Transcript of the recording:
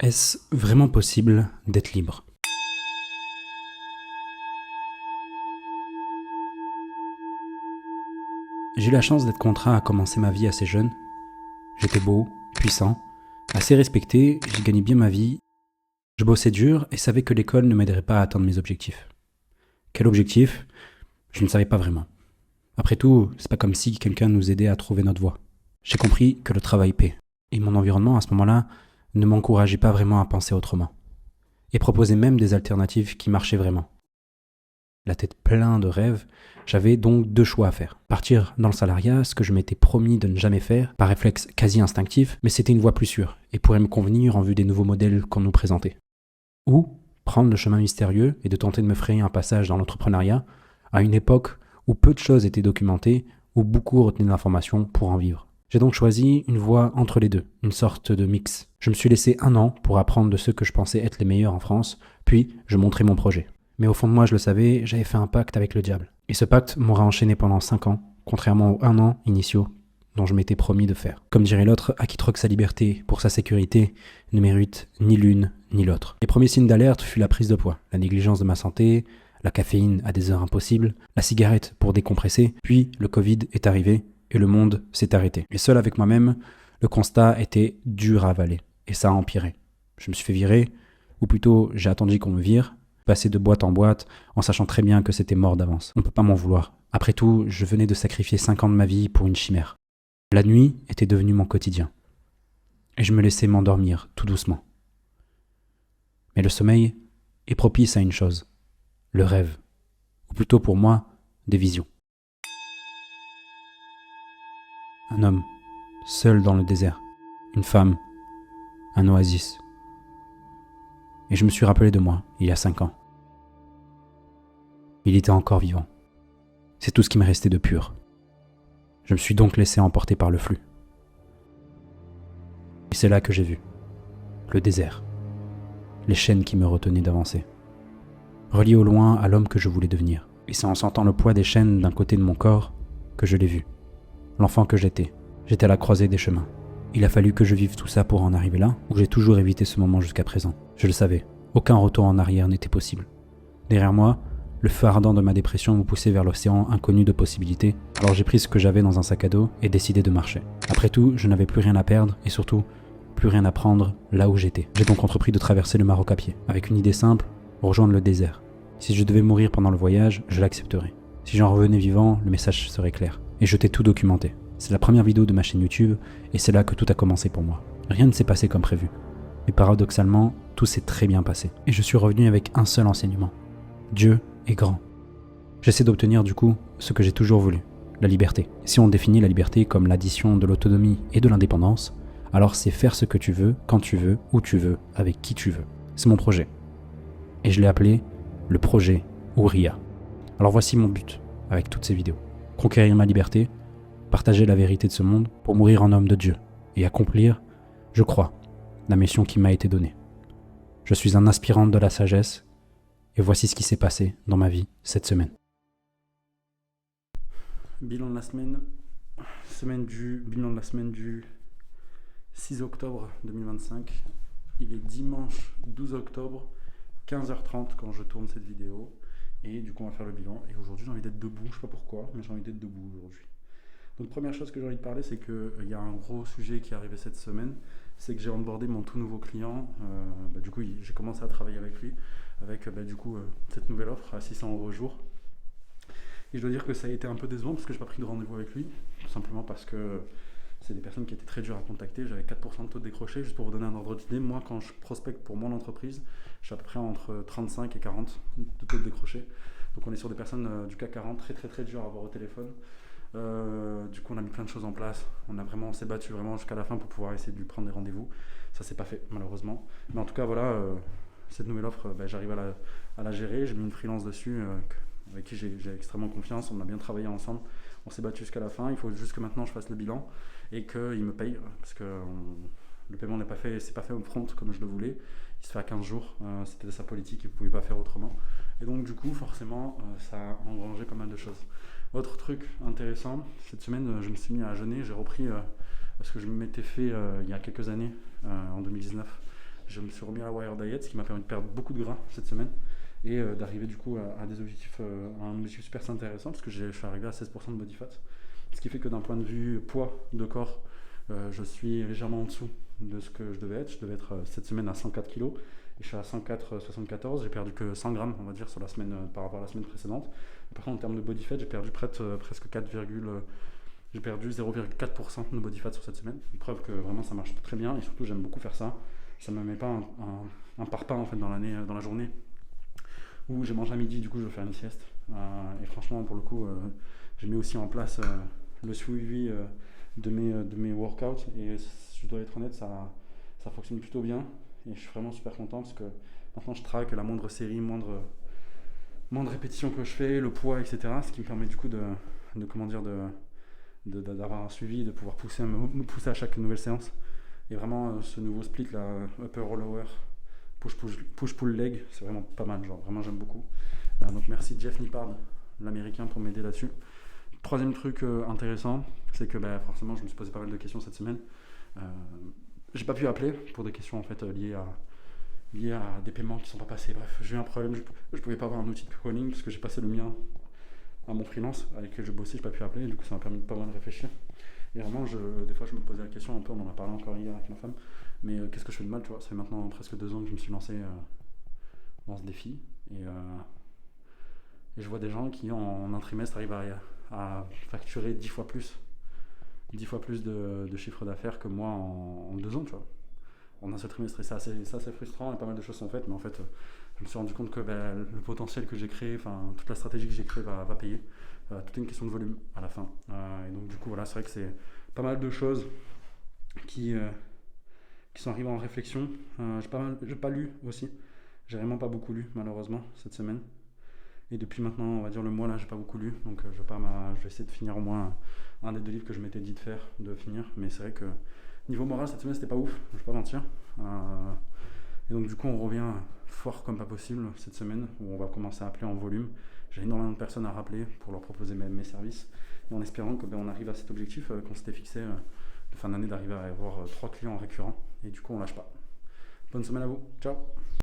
Est-ce vraiment possible d'être libre? J'ai eu la chance d'être contraint à commencer ma vie assez jeune. J'étais beau, puissant, assez respecté, j'ai gagné bien ma vie. Je bossais dur et savais que l'école ne m'aiderait pas à atteindre mes objectifs. Quel objectif? Je ne savais pas vraiment. Après tout, c'est pas comme si quelqu'un nous aidait à trouver notre voie. J'ai compris que le travail paie. Et mon environnement à ce moment-là ne m'encourageait pas vraiment à penser autrement. Et proposait même des alternatives qui marchaient vraiment. La tête pleine de rêves, j'avais donc deux choix à faire. Partir dans le salariat, ce que je m'étais promis de ne jamais faire, par réflexe quasi instinctif, mais c'était une voie plus sûre, et pourrait me convenir en vue des nouveaux modèles qu'on nous présentait. Ou prendre le chemin mystérieux et de tenter de me frayer un passage dans l'entrepreneuriat, à une époque où peu de choses étaient documentées, où beaucoup retenaient de l'information pour en vivre. J'ai donc choisi une voie entre les deux, une sorte de mix. Je me suis laissé 1 an pour apprendre de ceux que je pensais être les meilleurs en France, puis je montrais mon projet. Mais au fond de moi, je le savais, j'avais fait un pacte avec le diable. Et ce pacte m'aura enchaîné pendant 5 ans, contrairement aux 1 an initiaux dont je m'étais promis de faire. Comme dirait l'autre, à qui troque sa liberté pour sa sécurité ne mérite ni l'une ni l'autre. Les premiers signes d'alerte furent la prise de poids, la négligence de ma santé, la caféine à des heures impossibles, la cigarette pour décompresser, puis le Covid est arrivé et le monde s'est arrêté. Et seul avec moi-même, le constat était dur à avaler, et ça a empiré. Je me suis fait virer, ou plutôt j'ai attendu qu'on me vire, passer de boîte en boîte, en sachant très bien que c'était mort d'avance. On peut pas m'en vouloir. Après tout, je venais de sacrifier 5 ans de ma vie pour une chimère. La nuit était devenue mon quotidien. Et je me laissais m'endormir, tout doucement. Mais le sommeil est propice à une chose, le rêve. Ou plutôt pour moi, des visions. Un homme, seul dans le désert. Une femme, un oasis. Et je me suis rappelé de moi, il y a 5 ans. Il était encore vivant. C'est tout ce qui me restait de pur. Je me suis donc laissé emporter par le flux. Et c'est là que j'ai vu le désert, les chaînes qui me retenaient d'avancer, reliées au loin à l'homme que je voulais devenir. Et c'est en sentant le poids des chaînes d'un côté de mon corps que je l'ai vu. L'enfant que j'étais. J'étais à la croisée des chemins. Il a fallu que je vive tout ça pour en arriver là, ou j'ai toujours évité ce moment jusqu'à présent. Je le savais, aucun retour en arrière n'était possible. Derrière moi, le feu ardent de ma dépression me poussait vers l'océan inconnu de possibilités, alors j'ai pris ce que j'avais dans un sac à dos et décidé de marcher. Après tout, je n'avais plus rien à perdre et surtout, plus rien à prendre là où j'étais. J'ai donc entrepris de traverser le Maroc à pied, avec une idée simple, rejoindre le désert. Si je devais mourir pendant le voyage, je l'accepterais. Si j'en revenais vivant, le message serait clair. Et je t'ai tout documenté. C'est la première vidéo de ma chaîne YouTube et c'est là que tout a commencé pour moi. Rien ne s'est passé comme prévu. Mais paradoxalement, tout s'est très bien passé. Et je suis revenu avec un seul enseignement. Dieu est grand. J'essaie d'obtenir du coup ce que j'ai toujours voulu, la liberté. Si on définit la liberté comme l'addition de l'autonomie et de l'indépendance, alors c'est faire ce que tu veux, quand tu veux, où tu veux, avec qui tu veux. C'est mon projet. Et je l'ai appelé le projet Ouria. Alors voici mon but avec toutes ces vidéos. Conquérir ma liberté, partager la vérité de ce monde pour mourir en homme de Dieu et accomplir, je crois, la mission qui m'a été donnée. Je suis un aspirant de la sagesse et voici ce qui s'est passé dans ma vie cette semaine. Bilan de la semaine du 6 octobre 2025. Il est dimanche 12 octobre, 15h30 quand je tourne cette vidéo. Et du coup on va faire le bilan. Et aujourd'hui j'ai envie d'être debout, je sais pas pourquoi, mais j'ai envie d'être debout aujourd'hui. Donc première chose que j'ai envie de parler, c'est qu'il y a un gros sujet qui est arrivé cette semaine. C'est que j'ai onboardé mon tout nouveau client. Du coup j'ai commencé à travailler avec lui, avec cette nouvelle offre à 600 € au jour. Et je dois dire que ça a été un peu décevant parce que j'ai pas pris de rendez-vous avec lui, tout simplement parce que c'est des personnes qui étaient très dures à contacter. J'avais 4% de taux de décroché. Juste pour vous donner un ordre d'idée, moi quand je prospecte pour mon entreprise, je suis à peu près entre 35 et 40 de taux de décroché. Donc on est sur des personnes du CAC 40 très très très dures à avoir au téléphone. Du coup on a mis plein de choses en place. On s'est battu vraiment jusqu'à la fin pour pouvoir essayer de lui prendre des rendez-vous. Ça s'est pas fait malheureusement. Mais en tout cas voilà, cette nouvelle offre, j'arrive à la gérer. J'ai mis une freelance dessus avec qui j'ai extrêmement confiance. On a bien travaillé ensemble. On s'est battu jusqu'à la fin. Il faut juste que maintenant je fasse le bilan et qu'il me paye parce que le paiement n'est pas fait, c'est pas fait au front comme je le voulais. Il se fait à 15 jours. C'était de sa politique, il ne pouvait pas faire autrement. Et donc du coup forcément ça a engrangé pas mal de choses. Autre truc intéressant, cette semaine je me suis mis à jeûner. J'ai repris ce que je m'étais fait il y a quelques années, en 2019. je me suis remis à la Wire Diet, ce qui m'a permis de perdre beaucoup de gras cette semaine et d'arriver du coup à des objectifs, à un objectif super intéressant parce que je suis arrivé à 16% de body fat. Ce qui fait que d'un point de vue poids de corps, je suis légèrement en dessous de ce que je devais être. Je devais être cette semaine à 104 kg et je suis à 104,74. J'ai perdu que 100 grammes, on va dire, sur la semaine par rapport à la semaine précédente. Par contre, en termes de body fat, j'ai perdu presque 4, j'ai perdu 0,4% de body fat sur cette semaine. Une preuve que vraiment ça marche très bien et surtout j'aime beaucoup faire ça. Ça ne me met pas un parpaing en fait dans la journée où je mange à midi, du coup je vais faire une sieste. Et franchement, pour le coup, j'ai mis aussi en place le suivi de mes workouts et je dois être honnête, ça fonctionne plutôt bien et je suis vraiment super content parce que maintenant je traque la moindre série, moindre répétition que je fais, le poids, etc. Ce qui me permet du coup d'avoir un suivi, de pouvoir me pousser à chaque nouvelle séance. Et vraiment ce nouveau split là, upper or lower, push pull leg, c'est vraiment pas mal, genre vraiment j'aime beaucoup. Donc merci Jeff Nippard, l'américain, pour m'aider là-dessus. Troisième truc intéressant, c'est que forcément je me suis posé pas mal de questions cette semaine. J'ai pas pu appeler pour des questions en fait liées à des paiements qui sont pas passés. Bref, j'ai eu un problème, je pouvais pas avoir un outil de calling parce que j'ai passé le mien à mon freelance avec lequel je bossais, j'ai pas pu appeler, du coup ça m'a permis de pas mal réfléchir. Et vraiment, des fois je me posais la question un peu, on en a parlé encore hier avec ma femme, mais qu'est-ce que je fais de mal, tu vois. Ça fait maintenant presque 2 ans que je me suis lancé dans ce défi et je vois des gens qui en un trimestre arrivent à facturer 10 fois plus de chiffre d'affaires que moi en 2 ans, tu vois. En un seul trimestre, et c'est assez frustrant et pas mal de choses sont faites, mais en fait je me suis rendu compte que le potentiel que j'ai créé, enfin toute la stratégie que j'ai créée va payer. Tout est une question de volume à la fin. Et donc du coup voilà, c'est vrai que c'est pas mal de choses qui sont arrivées en réflexion. J'ai pas lu aussi. J'ai vraiment pas beaucoup lu malheureusement cette semaine. Et depuis maintenant, on va dire le mois là, j'ai pas beaucoup lu. Donc je vais essayer de finir au moins un des 2 livres que je m'étais dit de finir. Mais c'est vrai que niveau moral cette semaine c'était pas ouf, je vais pas mentir. Et donc du coup on revient fort comme pas possible cette semaine où on va commencer à appeler en volume. J'ai énormément de personnes à rappeler pour leur proposer mes services et en espérant que on arrive à cet objectif qu'on s'était fixé de fin d'année, d'arriver à avoir 3 clients récurrents et du coup on lâche pas. Bonne semaine à vous, ciao.